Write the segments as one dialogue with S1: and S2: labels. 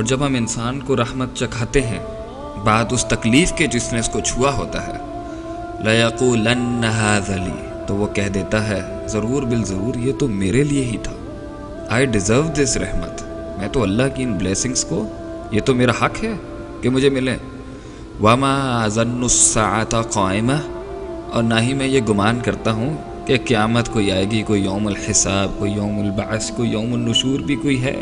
S1: اور جب ہم انسان کو رحمت چکھاتے ہیں بعد اس تکلیف کے جس نے اس کو چھوا ہوتا ہے، لَيَقُولَنَّ هَذَا لِي، تو وہ کہہ دیتا ہے ضرور بالضرور یہ تو میرے لیے ہی تھا. I deserve this رحمت، میں تو اللہ کی ان بلیسنگز کو، یہ تو میرا حق ہے کہ مجھے ملے. وَمَا أَظُنُّ السَّاعَةَ قَائِمَةً، اور نہ ہی میں یہ گمان کرتا ہوں کہ قیامت کوئی آئے گی، کوئی یوم الحساب، کوئی یوم البعث، کوئی یوم النشور بھی کوئی ہے.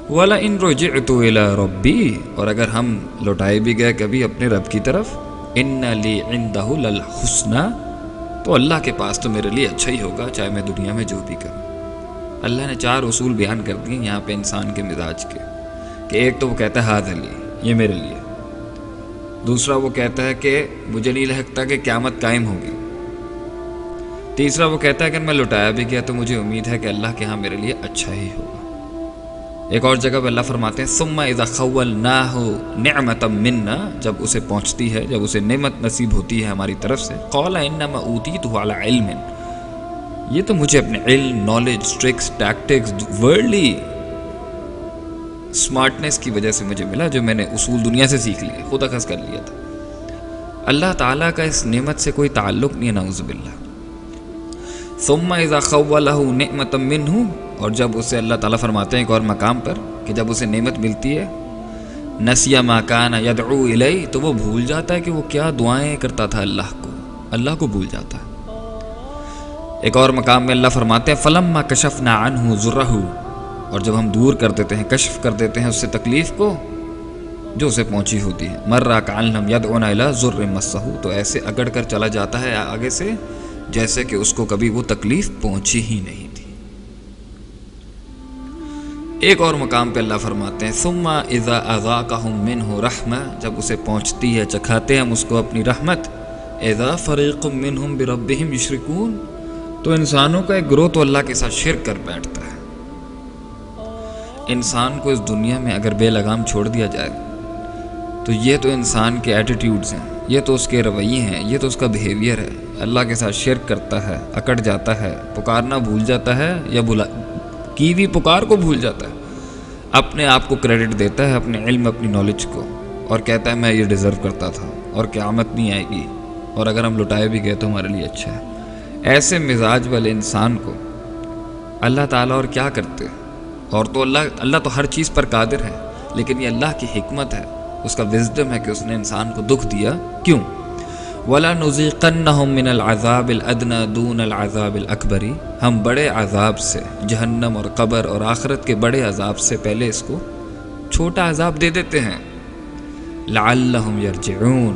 S1: وَلَئِن رُجِعْتُ إِلَىٰ رَبِّي، اور اگر ہم لوٹائے بھی گئے کبھی اپنے رب کی طرف، إِنَّ لِي عِندَهُ لَلْحُسْنَىٰ، تو اللہ کے پاس تو میرے لیے اچھا ہی ہوگا چاہے میں دنیا میں جو بھی کروں. اللہ نے 4 اصول بیان کر دیے یہاں پہ انسان کے مزاج کے، کہ ایک تو وہ کہتا ہے ہاذا لی، یہ میرے لیے. دوسرا وہ کہتا ہے کہ مجھے نہیں لگتا کہ قیامت قائم ہوگی. تیسرا وہ کہتا ہے کہ میں لوٹایا بھی گیا تو مجھے امید ہے کہ اللہ کے ہاں میرے لیے اچھا ہی ہوگا. ایک اور جگہ پہ اللہ فرماتے ہیں ثم اذا خولناه نعمة منا، جب اسے پہنچتی ہے، جب اسے نعمت نصیب ہوتی ہے ہماری طرف سے، قال انما اوتیته على علم، یہ تو مجھے اپنے علم، نالج، ٹرکس، ٹیکٹکس، ورلڈلی سمارٹنس کی وجہ سے مجھے ملا، جو میں نے اصول دنیا سے سیکھ لیے، خود اخذ کر لیا تھا. اللہ تعالیٰ کا اس نعمت سے کوئی تعلق نہیں ہے، نعوذ باللہ. ثم اذا خوله نعمة منه، اور جب اسے اللہ تعالیٰ فرماتے ہیں ایک اور مقام پر کہ جب اسے نعمت ملتی ہے، نسی ما کان یدعو الیہ، تو وہ بھول جاتا ہے کہ وہ کیا دعائیں کرتا تھا اللہ کو بھول جاتا ہے. ایک اور مقام میں اللہ فرماتے ہیں فلما کشفنا عنہ ضرہ، اور جب ہم دور کر دیتے ہیں، کشف کر دیتے ہیں اس سے تکلیف کو جو اسے پہنچی ہوتی ہے، مر کأن لم یدعنا الی ضر مسہ، تو ایسے اگڑ کر چلا جاتا ہے آگے سے جیسے کہ اس کو کبھی وہ تکلیف پہنچی ہی نہیں تھی. ایک اور مقام پہ اللہ فرماتے ہیں ثم اذا اذاقهم منه رحمہ، جب اسے پہنچتی ہے، چکھاتے ہیں ہم اس کو اپنی رحمت، اذا فریق منهم بربهم یشرکون، تو انسانوں کا ایک گروہ تو اللہ کے ساتھ شرک کر بیٹھتا ہے. انسان کو اس دنیا میں اگر بے لگام چھوڑ دیا جائے تو یہ تو انسان کے ایٹیٹیوڈز ہیں، یہ تو اس کے رویے ہیں، یہ تو اس کا بیہیویئر ہے. اللہ کے ساتھ شرک کرتا ہے، اکڑ جاتا ہے، پکارنا بھول جاتا ہے، یا کی بھی پکار کو بھول جاتا ہے، اپنے آپ کو کریڈٹ دیتا ہے، اپنے علم، اپنی نالج کو، اور کہتا ہے میں یہ ڈیزرو کرتا تھا اور قیامت نہیں آئے گی، اور اگر ہم لٹائے بھی گئے تو ہمارے لیے اچھا ہے. ایسے مزاج والے انسان کو اللہ تعالیٰ اور کیا کرتے، اور تو اللہ تو ہر چیز پر قادر ہے، لیکن یہ اللہ کی حکمت ہے، اس کا وزڈم ہے کہ اس نے انسان کو دکھ دیا. کیوں؟ وَلَنُذِيقَنَّهُم مِّنَ الْعَذَابِ الْأَدْنَىٰ دُونَ الْعَذَابِ الْأَكْبَرِ، ہم بڑے عذاب سے، جہنم اور قبر اور آخرت کے بڑے عذاب سے پہلے اس کو چھوٹا عذاب دے دیتے ہیں. لَعَلَّهُمْ يَرْجِعُونَ،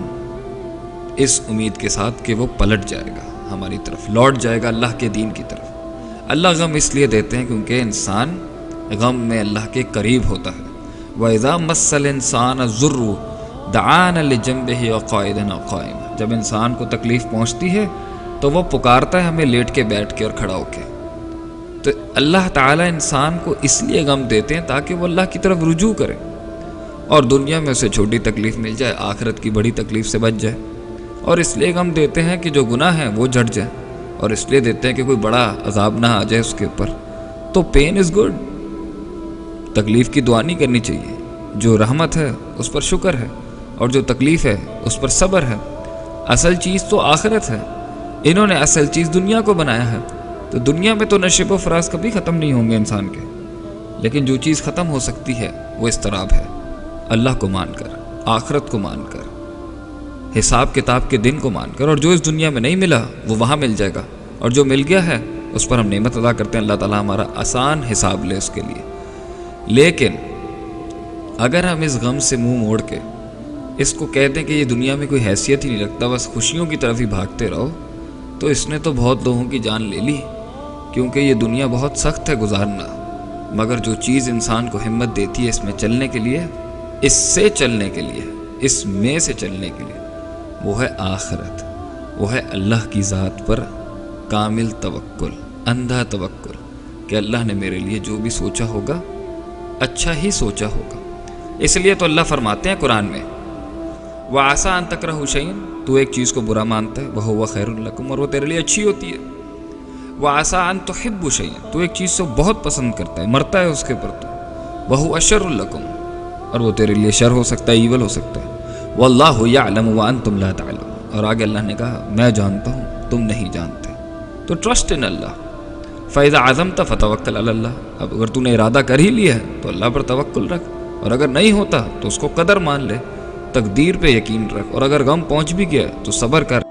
S1: اس امید کے ساتھ کہ وہ پلٹ جائے گا ہماری طرف، لوٹ جائے گا اللہ کے دین کی طرف. اللہ غم اس لیے دیتے ہیں کیونکہ انسان غم میں اللہ کے قریب ہوتا ہے. وَإِذَا مَسَّ الْإِنسَانَ الضُّرُّ دَعَانَ لِجَنبِهِ وَقَاعِدًا أَوْ قَائِمًا، جب انسان کو تکلیف پہنچتی ہے تو وہ پکارتا ہے ہمیں لیٹ کے، بیٹھ کے اور کھڑا ہو کے. تو اللہ تعالیٰ انسان کو اس لیے غم دیتے ہیں تاکہ وہ اللہ کی طرف رجوع کرے، اور دنیا میں اسے چھوٹی تکلیف مل جائے، آخرت کی بڑی تکلیف سے بچ جائے. اور اس لیے غم دیتے ہیں کہ جو گناہ ہیں وہ جھٹ جائے، اور اس لیے دیتے ہیں کہ کوئی بڑا عذاب نہ آ جائے اس کے اوپر. تو پین از گڈ، تکلیف کی دعا نہیں کرنی چاہیے. جو رحمت ہے اس پر شکر ہے، اور جو تکلیف ہے اس پر صبر ہے. اصل چیز تو آخرت ہے، انہوں نے اصل چیز دنیا کو بنایا ہے. تو دنیا میں تو نشیب و فراز کبھی ختم نہیں ہوں گے انسان کے، لیکن جو چیز ختم ہو سکتی ہے وہ اضطراب ہے. اللہ کو مان کر، آخرت کو مان کر، حساب کتاب کے دن کو مان کر، اور جو اس دنیا میں نہیں ملا وہ وہاں مل جائے گا، اور جو مل گیا ہے اس پر ہم نعمت ادا کرتے ہیں. اللہ تعالیٰ ہمارا آسان حساب لے اس کے لیے. لیکن اگر ہم اس غم سے منہ موڑ کے اس کو کہتے ہیں کہ یہ دنیا میں کوئی حیثیت ہی نہیں رکھتا، بس خوشیوں کی طرف ہی بھاگتے رہو، تو اس نے تو بہت لوگوں کی جان لے لی. کیونکہ یہ دنیا بہت سخت ہے گزارنا، مگر جو چیز انسان کو ہمت دیتی ہے اس میں چلنے کے لیے، اس سے چلنے کے لیے، اس میں سے چلنے کے لیے، وہ ہے آخرت، وہ ہے اللہ کی ذات پر کامل توکل، اندھا توکل، کہ اللہ نے میرے لیے جو بھی سوچا ہوگا اچھا ہی سوچا ہوگا. اس لیے تو اللہ فرماتے ہیں قرآن میں وَعَسَىٰ أَن تَكْرَهُوا شَيْئًا، تو ایک چیز کو برا مانتا ہے، وَهُوَ خَيْرٌ لَكُمْ، اور وہ تیرے لیے اچھی ہوتی ہے. وَعَسَىٰ أَن تُحِبُّوا شَيْئًا، تو ایک چیز کو بہت پسند کرتا ہے، مرتا ہے اس کے پر، تو وَهُوَ شَرٌ لَكُمْ، اور وہ تیرے لیے شر ہو سکتا ہے، ایول ہو سکتا ہے۔ واللہ یعلم وانتم لا تعلمون، اور آگے اللہ نے کہا میں جانتا ہوں تم نہیں جانتے، تو ٹرسٹ ان اللہ۔ فَإِذَا عَزَمْتَ فَتَوَكَّلْ عَلَى اللَّهِ، اب اگر تو نے ارادہ کر ہی لیا ہے تو اللہ پر توکل رکھ، اور اگر نہیں ہوتا تو اس کو قدر مان لے، تقدیر پہ یقین رکھ، اور اگر غم پہنچ بھی گیا تو صبر کر۔